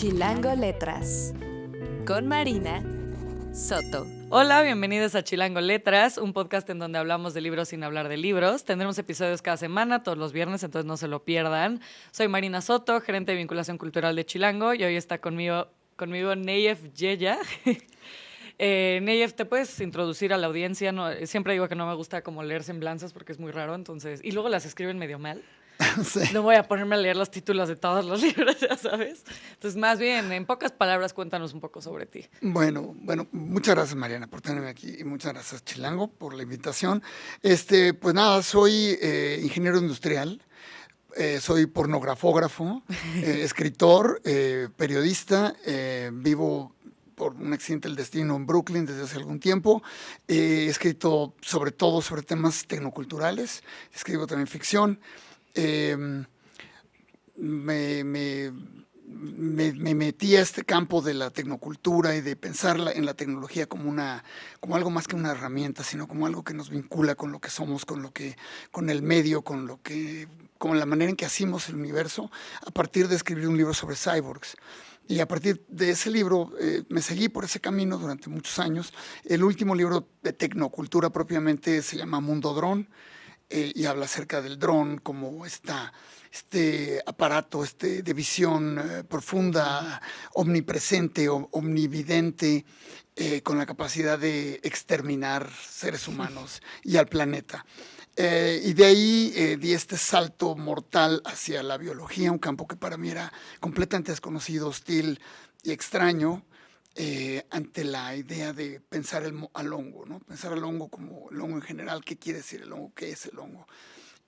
Chilango Letras, con Marina Soto. Hola, bienvenidos a Chilango Letras, un podcast en donde hablamos de libros sin hablar de libros. Tendremos episodios cada semana, todos los viernes, entonces no se lo pierdan. Soy Marina Soto, gerente de vinculación cultural de Chilango, y hoy está conmigo Neyef Yeya. Neyef, ¿te puedes introducir a la audiencia? No, siempre digo que no me gusta como leer semblanzas porque es muy raro, entonces, y luego las escriben medio mal. Sí. No voy a ponerme a leer los títulos de todos los libros, ya sabes. Entonces, más bien, en pocas palabras, cuéntanos un poco sobre ti. Bueno, muchas gracias, Mariana, por tenerme aquí y muchas gracias, Chilango, por la invitación. Pues nada, soy ingeniero industrial, soy pornografógrafo, escritor, periodista, vivo por un accidente del destino en Brooklyn desde hace algún tiempo. He escrito sobre todo sobre temas tecnoculturales, escribo también ficción. Me metí a este campo de la tecnocultura y de pensar en la tecnología como algo más que una herramienta, sino como algo que nos vincula con lo que somos, con el medio, con la manera en que hacemos el universo, a partir de escribir un libro sobre cyborgs. Y a partir de ese libro me seguí por ese camino durante muchos años. El último libro de tecnocultura propiamente se llama Mundo Dron, y habla acerca del dron como este aparato de visión profunda, omnipresente, omnividente, con la capacidad de exterminar seres humanos y al planeta. Y de ahí di este salto mortal hacia la biología, un campo que para mí era completamente desconocido, hostil y extraño, ante la idea de pensar al hongo, ¿no? Pensar al hongo como el hongo en general, qué quiere decir el hongo, qué es el hongo.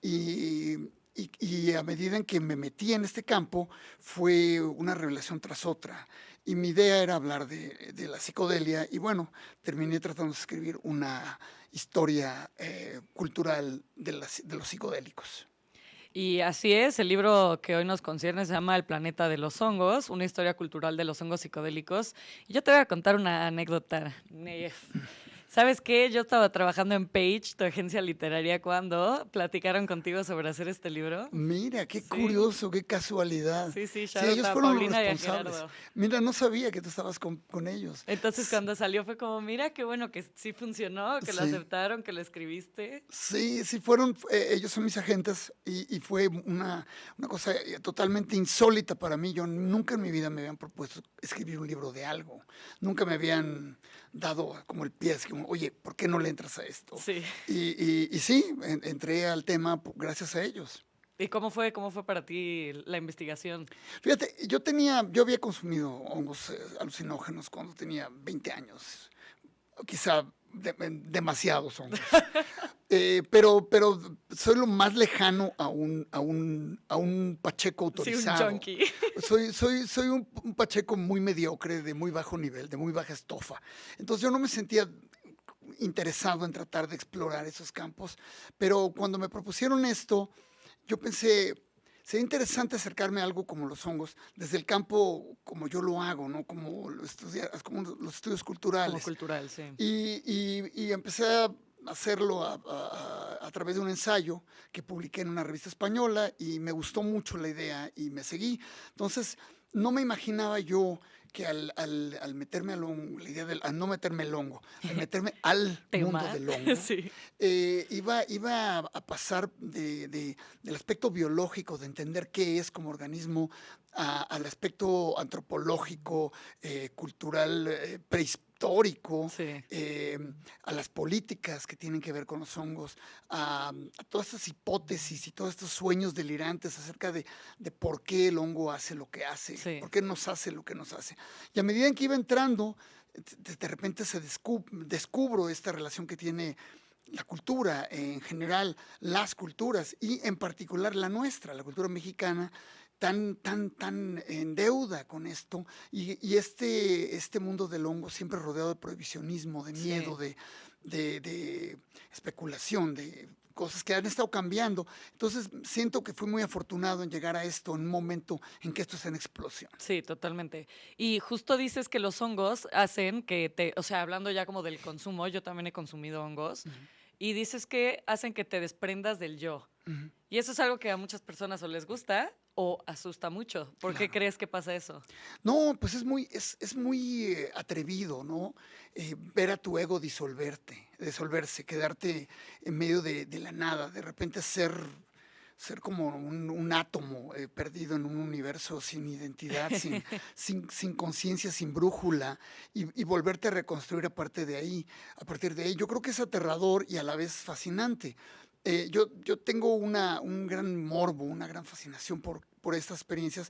Y a medida en que me metí en este campo, fue una revelación tras otra. Y mi idea era hablar de la psicodelia, y bueno, terminé tratando de escribir una historia cultural de los psicodélicos. Y así es, el libro que hoy nos concierne se llama El planeta de los hongos, una historia cultural de los hongos psicodélicos. Y yo te voy a contar una anécdota, Neyef. ¿Sabes qué? Yo estaba trabajando en Page, tu agencia literaria, cuando platicaron contigo sobre hacer este libro. Mira, qué Sí. curioso, qué casualidad. Sí, ellos fueron los Paulina responsables. Y a Gerardo. Mira, no sabía que tú estabas con ellos. Entonces, cuando salió fue como, mira, qué bueno que sí funcionó, que lo Sí. aceptaron, que lo escribiste. Sí, fueron, ellos son mis agentes y fue una cosa totalmente insólita para mí. Yo nunca en mi vida me habían propuesto escribir un libro de algo. Nunca me habían dado como el pie, así como, oye, ¿por qué no le entras a esto? Sí. Y sí, entré al tema gracias a ellos. ¿Y cómo fue para ti la investigación? Fíjate, yo había consumido hongos alucinógenos cuando tenía 20 años, quizá demasiados hongos. Pero soy lo más lejano a un pacheco autorizado. Sí, un junkie. Soy un pacheco muy mediocre, de muy bajo nivel, de muy baja estofa. Entonces yo no me sentía interesado en tratar de explorar esos campos, pero cuando me propusieron esto, yo pensé, sería interesante acercarme a algo como los hongos desde el campo como yo lo hago, ¿no? Como los estudios culturales. Como cultural, sí. Y empecé a hacerlo a través de un ensayo que publiqué en una revista española, y me gustó mucho la idea y me seguí. Entonces, no me imaginaba yo que al meterme al hongo, la idea al no meterme el hongo, al meterme al mundo del hongo, Sí. iba a pasar del aspecto biológico, de entender qué es como organismo, al aspecto antropológico, cultural, prehistórico, Sí. a las políticas que tienen que ver con los hongos, a todas estas hipótesis y todos estos sueños delirantes acerca de por qué el hongo hace lo que hace, Sí. por qué nos hace lo que nos hace. Y a medida en que iba entrando, de repente descubro esta relación que tiene la cultura en general, las culturas, y en particular la nuestra, la cultura mexicana, tan en deuda con esto, y este mundo del hongo siempre rodeado de prohibicionismo, de miedo, Sí. de especulación, de cosas que han estado cambiando. Entonces siento que fui muy afortunado en llegar a esto en un momento en que esto está en explosión. Sí, totalmente. Y justo dices que los hongos hacen que o sea, hablando ya como del consumo, yo también he consumido hongos, y dices que hacen que te desprendas del yo. Y eso es algo que a muchas personas o les gusta o asusta mucho. ¿Por qué Claro. crees que pasa eso? No, pues es muy atrevido, ¿no? Ver a tu ego disolverse, quedarte en medio de la nada, de repente ser como un átomo perdido en un universo sin identidad, sin conciencia, sin brújula, y volverte a reconstruir a partir de ahí. Yo creo que es aterrador y a la vez fascinante. Yo tengo un gran morbo, una gran fascinación por estas experiencias,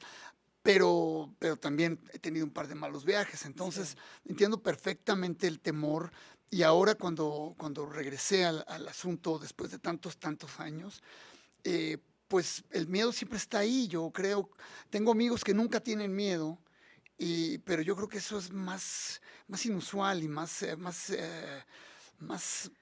pero también he tenido un par de malos viajes, entonces entiendo perfectamente el temor. Y ahora cuando regresé al asunto después de tantos años, eh, pues el miedo siempre está ahí. Yo creo, tengo amigos que nunca tienen miedo, pero yo creo que eso es más inusual y más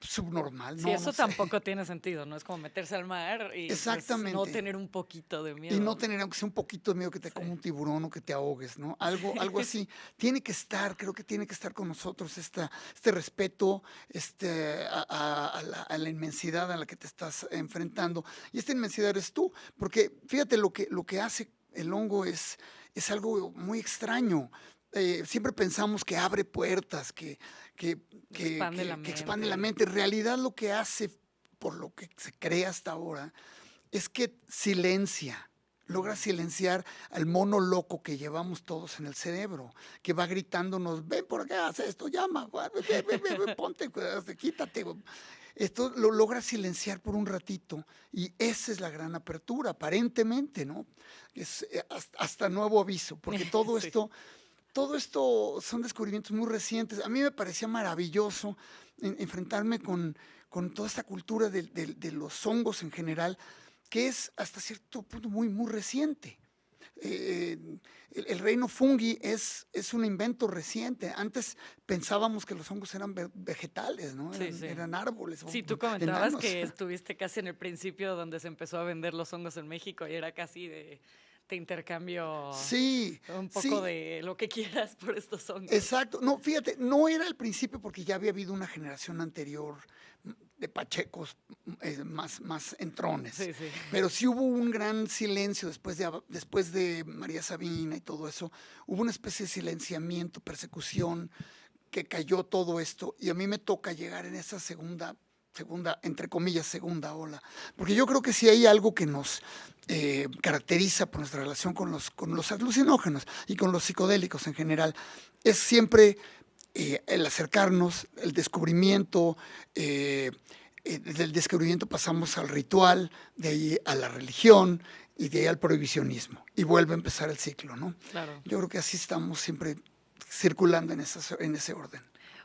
subnormal, Sí, no, eso no sé. tampoco tiene sentido, ¿no? Es como meterse al mar y pues, no Exactamente. tener un poquito de Y miedo. no tener, aunque sea un poquito de miedo que te coma un tiburón o que te ahogues, ¿no? Algo así. Creo que tiene que estar con nosotros este respeto a la inmensidad a la que te estás enfrentando. Y esta inmensidad eres tú, porque fíjate lo que hace el hongo es algo muy extraño. Siempre pensamos que abre puertas, Expande la que expande la mente. mente. En realidad lo que hace, por lo que se cree hasta ahora, es que logra silenciar al mono loco que llevamos todos en el cerebro, que va gritándonos, ven por acá, haz esto, llama, ven, ponte, quítate. Esto lo logra silenciar por un ratito y esa es la gran apertura, aparentemente, ¿no? Es hasta nuevo aviso, porque Sí. todo esto son descubrimientos muy recientes. A mí me parecía maravilloso enfrentarme con toda esta cultura de los hongos en general, que es hasta cierto punto muy reciente. El reino fungi es un invento reciente. Antes pensábamos que los hongos eran vegetales, ¿no? Sí, sí. Eran árboles Sí, tú comentabas enanos. que estuviste casi en el principio donde se empezó a vender los hongos en México y era casi de intercambio Sí, un poco sí. de lo que quieras por estos hongos. Exacto. No, fíjate, no era el principio porque ya había habido una generación anterior de pachecos más entrones. Sí, sí. Pero sí hubo un gran silencio después de María Sabina y todo eso. Hubo una especie de silenciamiento, persecución, que cayó todo esto. Y a mí me toca llegar en esa segunda, entre comillas, segunda ola. Porque yo creo que si hay algo que nos caracteriza por nuestra relación con los alucinógenos y con los psicodélicos en general, es siempre el acercarnos, el descubrimiento. Del descubrimiento pasamos al ritual, de ahí a la religión y de ahí al prohibicionismo. Y vuelve a empezar el ciclo, ¿no? Claro. Yo creo que así estamos siempre circulando en ese orden.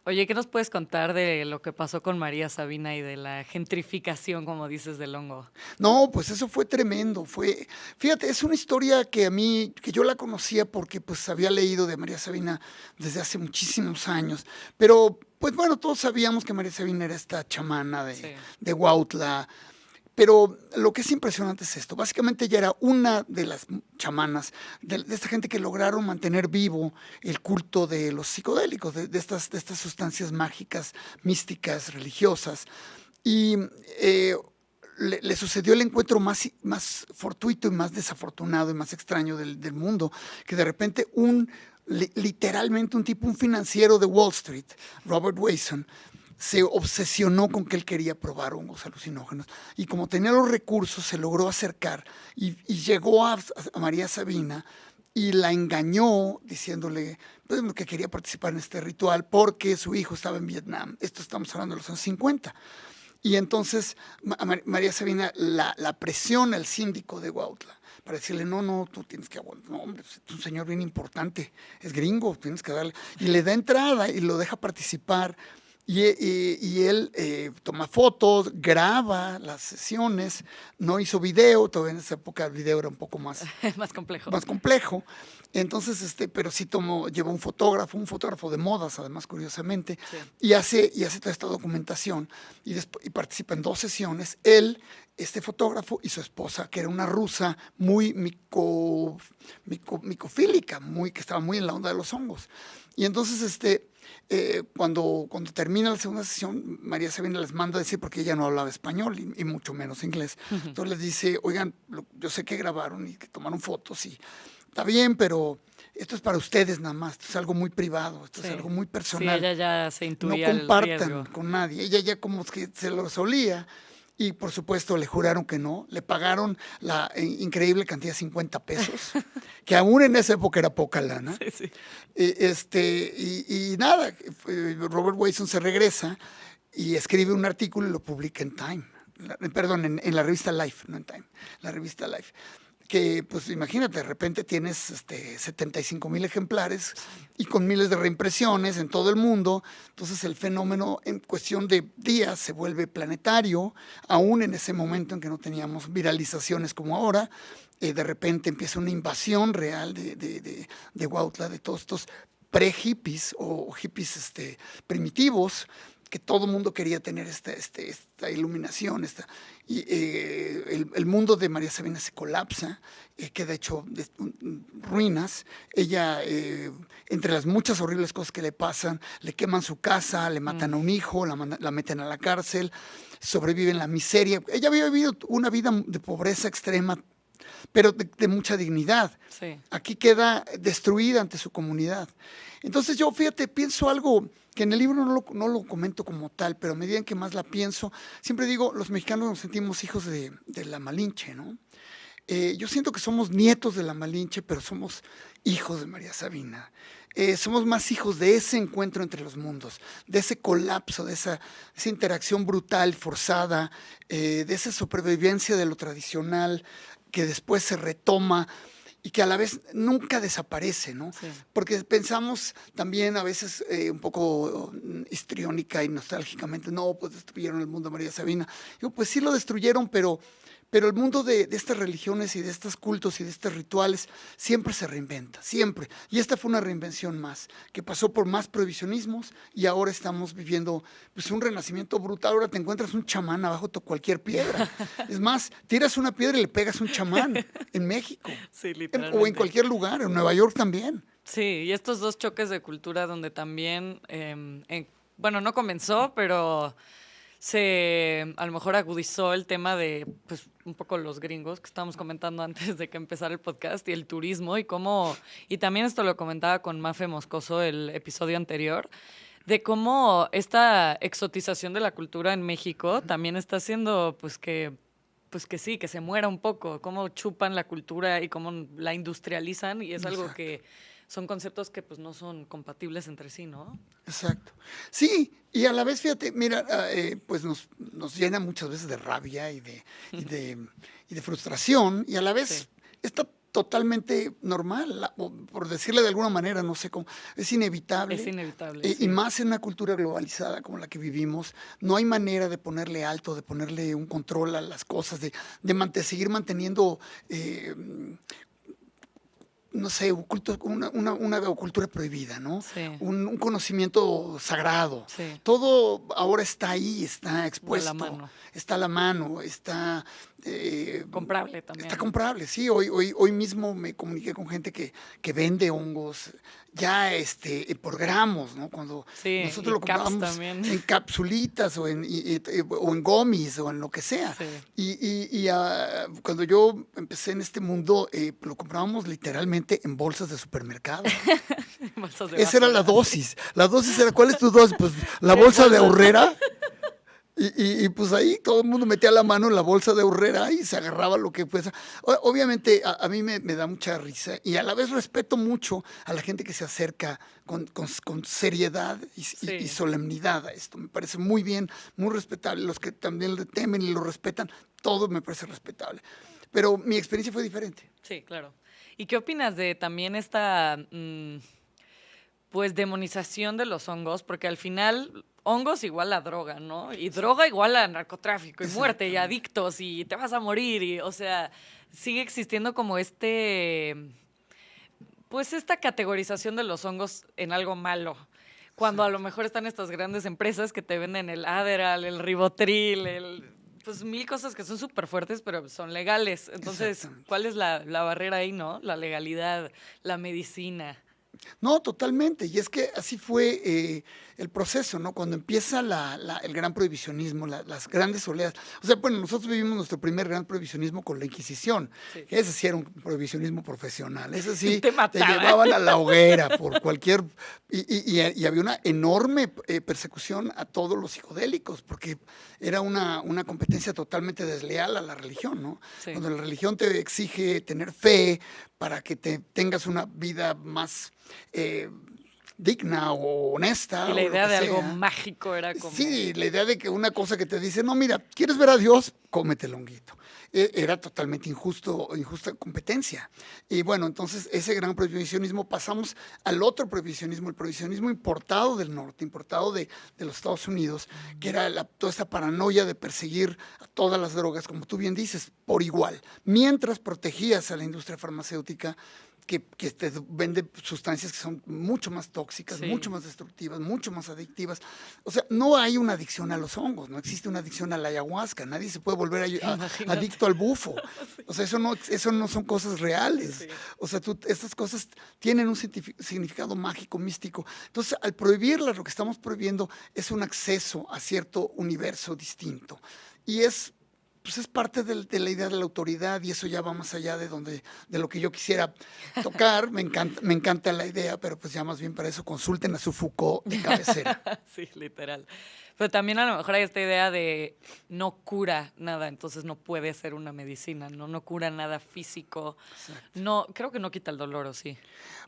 Oye, ¿qué nos puedes contar de lo que pasó con María Sabina y de la gentrificación, como dices, del hongo? No, pues eso fue tremendo. Fíjate, es una historia que yo la conocía porque pues había leído de María Sabina desde hace muchísimos años. Pero, pues bueno, todos sabíamos que María Sabina era esta chamana Sí. de Huautla. Pero lo que es impresionante es esto. Básicamente ella era una de las chamanas, de esta gente que lograron mantener vivo el culto de los psicodélicos, de estas sustancias mágicas, místicas, religiosas. Y le sucedió el encuentro más fortuito y más desafortunado y más extraño del mundo, que de repente literalmente un financiero de Wall Street, Robert Wason, se obsesionó con que él quería probar hongos alucinógenos y como tenía los recursos se logró acercar y llegó a María Sabina y la engañó diciéndole pues, que quería participar en este ritual porque su hijo estaba en Vietnam. Esto estamos hablando de los años 50. Y entonces María Sabina la presiona el síndico de Huautla para decirle, no, tú tienes que aguantar, no, hombre, es un señor bien importante, es gringo, tienes que darle. Y le da entrada y lo deja participar. Y él toma fotos, graba las sesiones, no hizo video, todavía en esa época el video era un poco más Más complejo. Entonces, pero sí lleva un fotógrafo de modas, además, curiosamente, Sí. y hace toda esta documentación y participa en 2 sesiones, él este fotógrafo y su esposa, que era una rusa muy micofílica, que estaba muy en la onda de los hongos. Y entonces, cuando termina la segunda sesión, María Sabina les manda a decir, porque ella no hablaba español y mucho menos inglés. Entonces les dice, oigan, yo sé que grabaron y que tomaron fotos y está bien, pero esto es para ustedes nada más, esto es algo muy privado, esto es algo muy personal. Sí, ella ya se intuía No compartan el riesgo con nadie. Ella ya como que se lo solía. Y por supuesto le juraron que no, le pagaron la increíble cantidad de 50 pesos, que aún en esa época era poca lana. Sí. Y nada, Robert Wilson se regresa y escribe un artículo y lo publica en Time, en la revista Life, no en Time, la revista Life. Que, pues imagínate, de repente tienes 75,000 ejemplares y con miles de reimpresiones en todo el mundo. Entonces el fenómeno en cuestión de días se vuelve planetario, aún en ese momento en que no teníamos viralizaciones como ahora. De repente empieza una invasión real de Huautla, de todos estos pre-hippies o hippies primitivos, que todo el mundo quería tener esta iluminación. El mundo de María Sabina se colapsa, queda hecho ruinas. Ella, entre las muchas horribles cosas que le pasan, le queman su casa, le matan a un hijo, la meten a la cárcel, sobrevive en la miseria. Ella había vivido una vida de pobreza extrema, pero de mucha dignidad. Sí. Aquí queda destruida ante su comunidad. Entonces yo, fíjate, pienso algo que en el libro no lo comento como tal, pero a medida en que más la pienso, siempre digo, los mexicanos nos sentimos hijos de la Malinche, ¿no? Yo siento que somos nietos de la Malinche, pero somos hijos de María Sabina. Somos más hijos de ese encuentro entre los mundos, de ese colapso, de esa interacción brutal, forzada, de esa supervivencia de lo tradicional que después se retoma y que a la vez nunca desaparece, ¿no? Sí. Porque pensamos también a veces un poco histriónica y nostálgicamente, no, pues destruyeron el mundo de María Sabina. Digo, pues sí lo destruyeron, pero el mundo de estas religiones y de estos cultos y de estos rituales siempre se reinventa, siempre. Y esta fue una reinvención más, que pasó por más prohibicionismos y ahora estamos viviendo pues, un renacimiento brutal. Ahora te encuentras un chamán abajo de cualquier piedra. Es más, tiras una piedra y le pegas un chamán en México. Sí, literalmente. O en cualquier lugar, en Nueva York también. Sí, y estos dos choques de cultura donde también, bueno, no comenzó, pero a lo mejor agudizó el tema de, pues, un poco los gringos que estábamos comentando antes de que empezara el podcast y el turismo y también esto lo comentaba con Mafe Moscoso el episodio anterior, de cómo esta exotización de la cultura en México también está haciendo, pues que sí, que se muera un poco, cómo chupan la cultura y cómo la industrializan y es algo Exacto. que son conceptos que pues no son compatibles entre sí, ¿no? Exacto. Sí, y a la vez, fíjate, mira, pues nos llena muchas veces de rabia y de frustración, y a la vez Sí. está totalmente normal, o por decirle de alguna manera, no sé cómo, es inevitable. Es inevitable. Y Sí. más en una cultura globalizada como la que vivimos, no hay manera de ponerle alto, de ponerle un control a las cosas, de seguir manteniendo no sé, una cultura prohibida, ¿no? Sí. Un conocimiento sagrado. Sí. Todo ahora está ahí, está expuesto. A la mano. Está a la mano, está... Comprable también. Está comprable, sí. Hoy mismo me comuniqué con gente que vende hongos ya por gramos, ¿no? Cuando Sí, nosotros y lo caps comprábamos también. en capsulitas o en gomis o en lo que sea. Sí. Cuando yo empecé en este mundo, lo comprábamos literalmente en bolsas de supermercado. Bolsas de Esa era basura. la dosis. La dosis era, ¿cuál es tu dosis? Pues la bolsa de Aurrera. Y pues ahí todo el mundo metía la mano en la bolsa de Aurrera y se agarraba lo que fuese. Obviamente a mí me da mucha risa y a la vez respeto mucho a la gente que se acerca con seriedad y solemnidad a esto. Me parece muy bien, muy respetable. Los que también le temen y lo respetan, todo me parece respetable. Pero mi experiencia fue diferente. Sí, claro. ¿Y qué opinas de también esta, pues, demonización de los hongos? Porque al final, hongos igual a droga, ¿no? Y droga igual a narcotráfico y muerte y adictos y te vas a morir. Y, o sea, sigue existiendo como pues, esta categorización de los hongos en algo malo. Cuando a lo mejor están estas grandes empresas que te venden el Adderall, el Rivotril, pues 1000 cosas que son súper fuertes, pero son legales. Entonces, Exactamente. ¿cuál es la barrera ahí, no? La legalidad, la medicina. No, totalmente. Y es que así fue el proceso, ¿no? Cuando empieza el gran prohibicionismo, las grandes oleadas. O sea, bueno, nosotros vivimos nuestro primer gran prohibicionismo con la Inquisición. Sí. Ese sí era un prohibicionismo profesional. Ese sí Te te mataban. llevaban a la hoguera por cualquier... Y había una enorme persecución a todos los psicodélicos, porque era una competencia totalmente desleal a la religión, ¿no? Sí. Cuando la religión te exige tener fe para que tengas una vida más digna o honesta. Y la o lo idea que de algo sea. mágico era como... Sí, la idea de que una cosa que te dice, no, mira, ¿quieres ver a Dios? Cómete el honguito. Era totalmente injusta competencia. Y bueno, entonces ese gran prohibicionismo pasamos al otro prohibicionismo, el prohibicionismo importado del norte, importado de los Estados Unidos, que era toda esta paranoia de perseguir a todas las drogas, como tú bien dices, por igual, mientras protegías a la industria farmacéutica que te vende sustancias que son mucho más tóxicas, Sí. mucho más destructivas, mucho más adictivas. O sea, no hay una adicción a los hongos, no existe una adicción a la ayahuasca, nadie se puede volver Imagínate. adicto al bufo. O sea, eso no son cosas reales. Sí. O sea, estas cosas tienen un significado mágico, místico. Entonces, al prohibirlas, lo que estamos prohibiendo es un acceso a cierto universo distinto. Y pues es parte de la idea de la autoridad, y eso ya va más allá de lo que yo quisiera tocar. Me encanta la idea, pero pues ya más bien para eso consulten a su Foucault de cabecera. Sí, literal. Pero también a lo mejor hay esta idea de no cura nada, entonces no puede ser una medicina, no cura nada físico. No, creo que no quita el dolor, ¿o sí?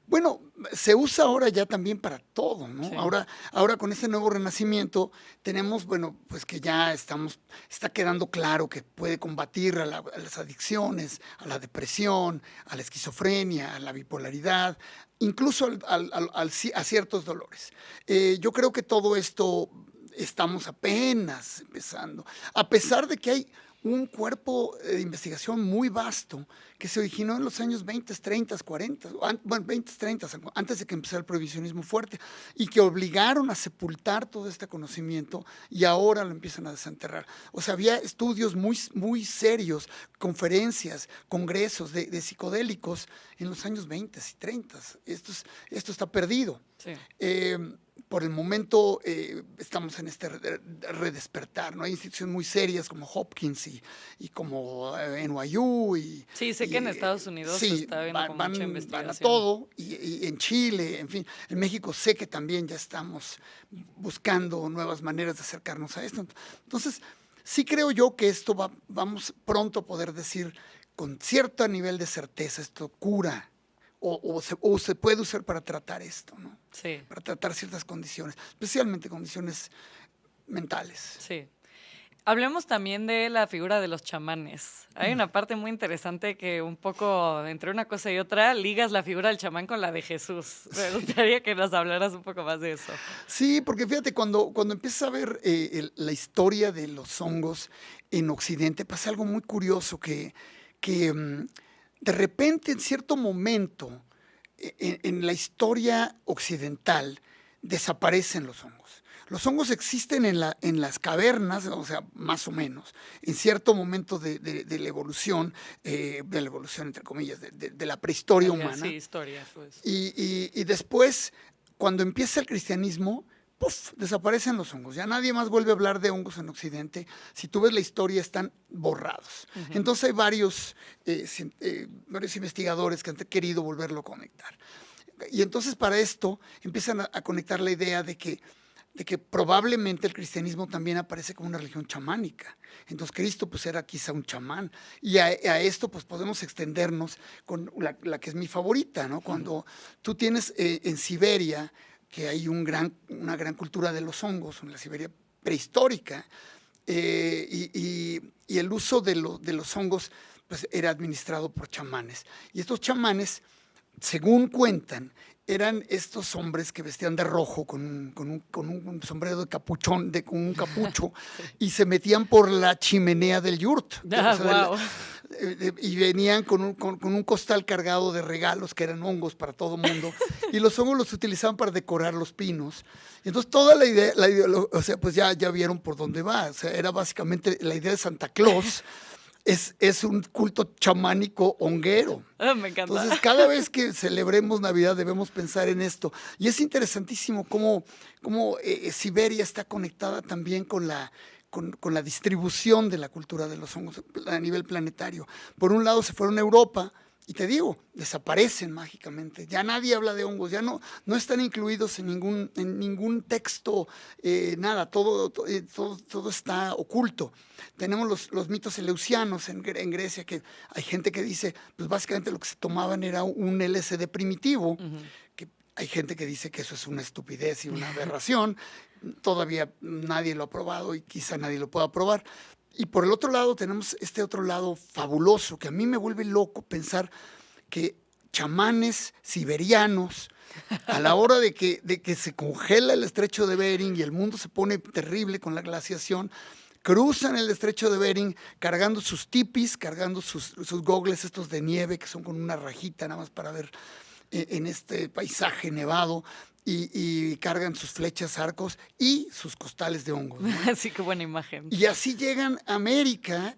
Bueno, se usa ahora ya también para todo, ¿no? Sí. Ahora con este nuevo renacimiento tenemos, bueno, pues que ya está quedando claro que puede combatir a las adicciones, a la depresión, a la esquizofrenia, a la bipolaridad, incluso a ciertos dolores. Yo creo que todo esto estamos apenas empezando, a pesar de que hay un cuerpo de investigación muy vasto que se originó en los años 20, 30, 40, bueno, 20, 30, antes de que empezara el prohibicionismo fuerte, y que obligaron a sepultar todo este conocimiento y ahora lo empiezan a desenterrar. O sea, había estudios muy, muy serios, conferencias, congresos de psicodélicos en los años 20 y 30. Esto está perdido. Sí. Por el momento estamos en este redespertar, ¿no? Hay instituciones muy serias como Hopkins y como NYU. Sí, sé que en Estados Unidos se está viendo con mucha investigación. Van a todo, y en Chile, en fin. En México sé que también ya estamos buscando nuevas maneras de acercarnos a esto. Entonces, sí creo yo que esto vamos pronto a poder decir con cierto nivel de certeza, esto cura. O se puede usar para tratar esto, ¿no? Sí. Para tratar ciertas condiciones, especialmente condiciones mentales. Sí. Hablemos también de la figura de los chamanes. Hay una parte muy interesante que un poco, entre una cosa y otra, ligas la figura del chamán con la de Jesús. Me gustaría que nos hablaras un poco más de eso. Sí, porque fíjate, cuando empiezas a ver la historia de los hongos en Occidente, pasa algo muy curioso que de repente, en cierto momento, en la historia occidental, desaparecen los hongos. Los hongos existen en las cavernas, o sea, más o menos, en cierto momento de la evolución, entre comillas, de la prehistoria humana. Sí, historia, pues. Y después, cuando empieza el cristianismo, ¡puf!, desaparecen los hongos. Ya nadie más vuelve a hablar de hongos en Occidente. Si tú ves la historia, están borrados. Ujú. Entonces hay varios investigadores que han querido volverlo a conectar. Y entonces para esto empiezan a conectar la idea de que probablemente el cristianismo también aparece como una religión chamánica. Entonces Cristo pues era quizá un chamán. Y a esto pues podemos extendernos con la que es mi favorita, ¿no? Cuando tú tienes en Siberia, que hay una gran cultura de los hongos, en la Siberia prehistórica, y el uso de los hongos pues era administrado por chamanes. Y estos chamanes, según cuentan, eran estos hombres que vestían de rojo con un sombrero de capuchón, con un capucho, y se metían por la chimenea del yurt. Wow. Y venían con un costal cargado de regalos que eran hongos para todo mundo, y los hongos los utilizaban para decorar los pinos. Y entonces toda la idea, o sea, pues ya vieron por dónde va. O sea, era básicamente la idea de Santa Claus. Es un culto chamánico honguero. Me encanta. Entonces, cada vez que celebremos Navidad debemos pensar en esto. Y es interesantísimo cómo Siberia está conectada también con la distribución de la cultura de los hongos a nivel planetario. Por un lado se fueron a Europa y te digo, desaparecen mágicamente. Ya nadie habla de hongos, ya no están incluidos en ningún texto, nada, todo está oculto. Tenemos los mitos eleusianos en Grecia, que hay gente que dice, pues básicamente lo que se tomaban era un LSD primitivo, que hay gente que dice que eso es una estupidez y una aberración. Todavía nadie lo ha probado y quizá nadie lo pueda probar. Y por el otro lado tenemos este otro lado fabuloso, que a mí me vuelve loco pensar que chamanes siberianos, a la hora de que se congela el estrecho de Bering y el mundo se pone terrible con la glaciación, cruzan el estrecho de Bering cargando sus tipis, cargando sus gogles estos de nieve, que son con una rajita nada más para ver en este paisaje nevado. Y cargan sus flechas, arcos y sus costales de hongos, ¿no? Así que buena imagen. Y así llegan a América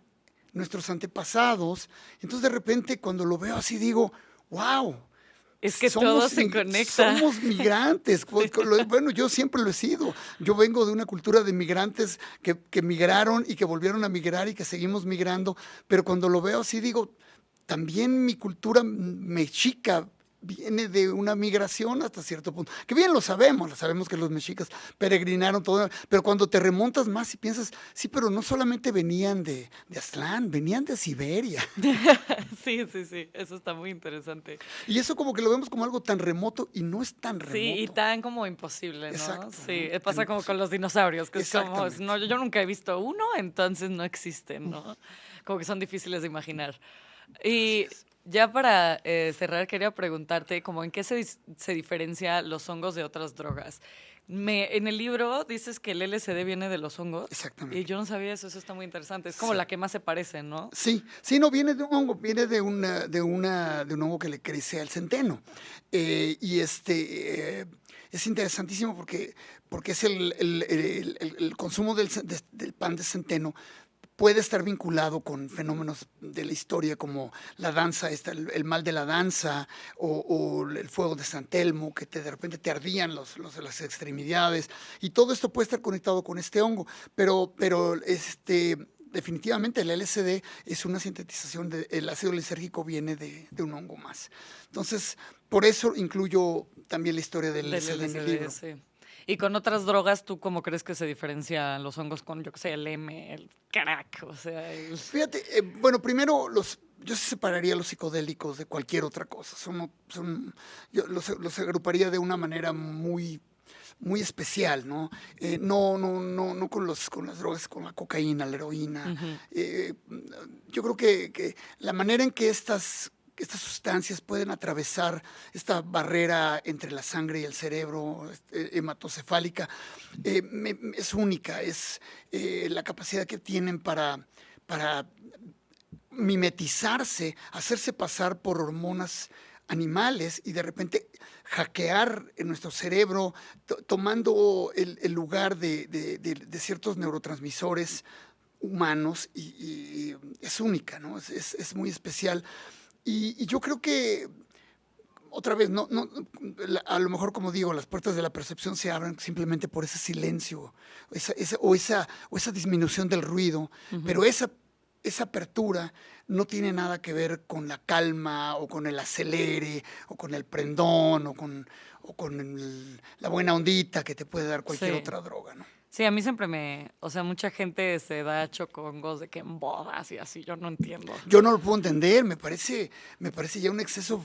nuestros antepasados. Entonces de repente cuando lo veo así digo, wow. Es que todo se conecta. Somos migrantes. Bueno, yo siempre lo he sido. Yo vengo de una cultura de migrantes que migraron y que volvieron a migrar y que seguimos migrando. Pero cuando lo veo así digo, también mi cultura mexica viene de una migración hasta cierto punto. Que bien lo sabemos que los mexicas peregrinaron todo, pero cuando te remontas más y piensas, sí, pero no solamente venían de Aztlán, venían de Siberia. Sí, eso está muy interesante. Y eso como que lo vemos como algo tan remoto y no es tan remoto. Sí, y tan como imposible, ¿no? Exacto. Sí, pasa como con los dinosaurios, que es como, no, yo nunca he visto uno, entonces no existen, ¿no? Como que son difíciles de imaginar. Y ya para cerrar, quería preguntarte como en qué se diferencia los hongos de otras drogas. En el libro dices que el LSD viene de los hongos. Exactamente. Y yo no sabía eso está muy interesante. Es como la que más se parece, ¿no? Sí, no viene de un hongo, viene de un hongo que le crece al centeno. Y es interesantísimo porque es el consumo del pan de centeno puede estar vinculado con fenómenos de la historia como la danza, el mal de la danza o el fuego de San Telmo, que de repente te ardían las extremidades, y todo esto puede estar conectado con este hongo, pero definitivamente el LSD es una sintetización el ácido lisérgico viene de un hongo más. Entonces, por eso incluyo también la historia del LSD en el libro. Sí. Y con otras drogas, ¿tú cómo crees que se diferencian los hongos con, yo qué sé, el M, el crack? O sea, Fíjate, bueno, primero yo separaría los psicodélicos de cualquier otra cosa. Yo los agruparía de una manera muy, muy especial, ¿no? No con las drogas, con la cocaína, la heroína. Yo creo que la manera en que estas sustancias pueden atravesar esta barrera entre la sangre y el cerebro hematocefálica es única, es la capacidad que tienen para mimetizarse, hacerse pasar por hormonas animales y de repente hackear en nuestro cerebro, tomando el lugar de ciertos neurotransmisores humanos y es única, ¿no? Es muy especial. Y yo creo que, otra vez, a lo mejor, como digo, las puertas de la percepción se abren simplemente por ese silencio o esa disminución del ruido, pero esa apertura no tiene nada que ver con la calma o con el acelere o con el prendón o con la buena ondita que te puede dar cualquier otra droga, ¿no? Sí, a mí siempre mucha gente se da chocongos de que en bodas y así, yo no entiendo. Yo no lo puedo entender, me parece ya un exceso,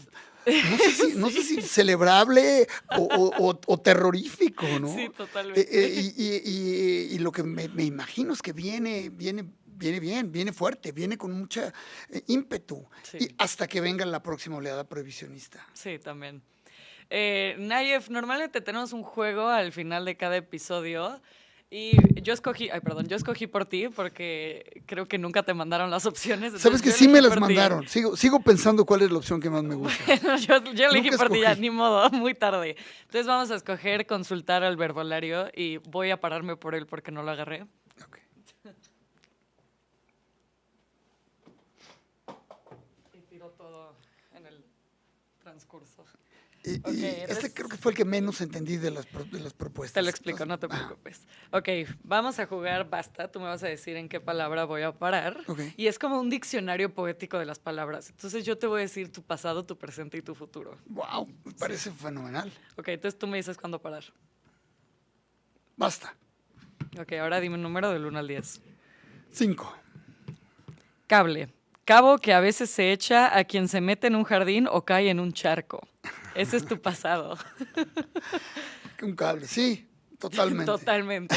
no sé si celebrable o terrorífico, ¿no? Sí, totalmente. Y lo que me imagino es que viene bien, viene fuerte, viene con mucha ímpetu, Sí. y hasta que venga la próxima oleada prohibicionista. Sí, también. Nayef, normalmente tenemos un juego al final de cada episodio Y yo escogí por ti porque creo que nunca te mandaron las opciones. Sabes que yo sí me elegí las por ti. mandaron. Sigo pensando cuál es la opción que más me gusta. Yo elegí Nunca por ti ya, escogí. ni modo, muy tarde. Entonces vamos a escoger consultar al verbolario y voy a pararme por él porque no lo agarré. Ok. Y tiro todo en el transcurso. Y Ok, eres- creo que fue el que menos entendí de las propuestas. Te lo explico, no te preocupes. Ok, vamos a jugar basta. Tú me vas a decir en qué palabra voy a parar. Ok. Y es como un diccionario poético de las palabras. Entonces yo te voy a decir tu pasado, tu presente y tu futuro. Wow, me parece fenomenal. Ok, entonces tú me dices cuándo parar. Basta. Ok, ahora dime un número del 1 al 10. 5. Cable. Cabo que a veces se echa a quien se mete en un jardín o cae en un charco. Ese es tu pasado. Un cable, sí, totalmente. Totalmente.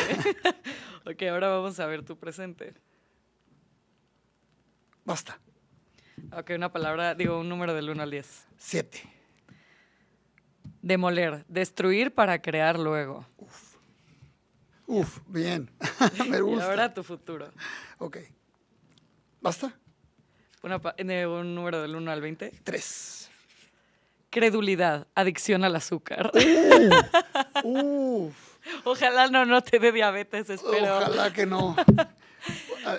Ok, ahora vamos a ver tu presente. Basta. Ok, una palabra, digo, un número del 1 al 10. 7. Demoler. Destruir para crear luego. Uf, bien. Me Y gusta. ahora tu futuro. Ok. ¿Basta? Un número del 1 al 20. 3. Credulidad. Adicción al azúcar. Uf, Ojalá no te dé diabetes, espero. ojalá que no.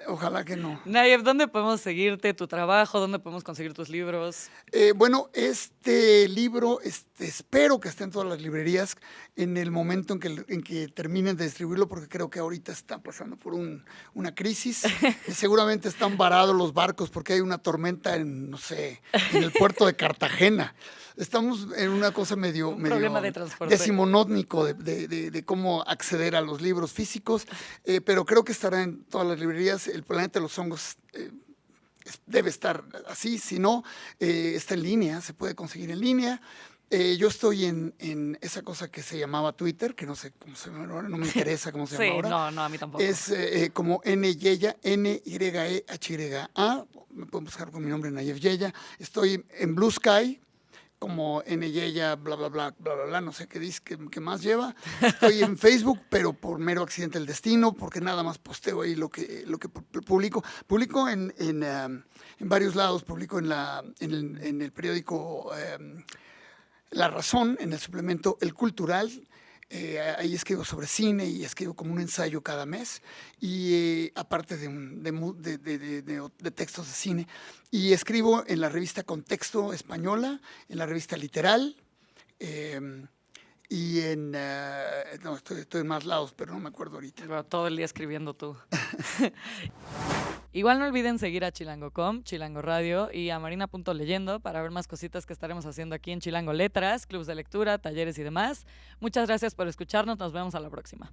Ojalá que no. Nayef, ¿dónde podemos seguirte, tu trabajo? ¿Dónde podemos conseguir tus libros? Bueno, este libro espero que esté en todas las librerías en el momento en que terminen de distribuirlo, porque creo que ahorita están pasando por una crisis. Seguramente están varados los barcos porque hay una tormenta en, no sé, en el puerto de Cartagena. Estamos en una cosa medio problema de transporte. decimonónico de cómo acceder a los libros físicos, pero creo que estará en todas las librerías. El Planeta de los Hongos debe estar así, si no, está en línea, se puede conseguir en línea. Yo estoy en esa cosa que se llamaba Twitter, que no sé cómo se llama ahora, no me interesa cómo se llama Sí, ahora. no, a mí tampoco. Es como Nyeya, Nyeha. Me pueden buscar con mi nombre, Nayef Yeya. Estoy en Blue Sky, como Nyeya, bla, bla, bla, bla, bla, bla, no sé qué dice, qué más lleva. Estoy en Facebook, pero por mero accidente del destino, porque nada más posteo ahí lo que publico. Publico en varios lados, publico en el periódico La Razón, en el suplemento El Cultural. Ahí escribo sobre cine y escribo como un ensayo cada mes, y aparte de textos de cine. Y escribo en la revista Contexto Española, en la revista Literal, y no, estoy en más lados, pero no me acuerdo ahorita. Bueno, todo el día escribiendo tú. Igual no olviden seguir a Chilango.com, Chilango Radio y a Marina.leyendo para ver más cositas que estaremos haciendo aquí en Chilango Letras, clubs de lectura, talleres y demás. Muchas gracias por escucharnos. Nos vemos a la próxima.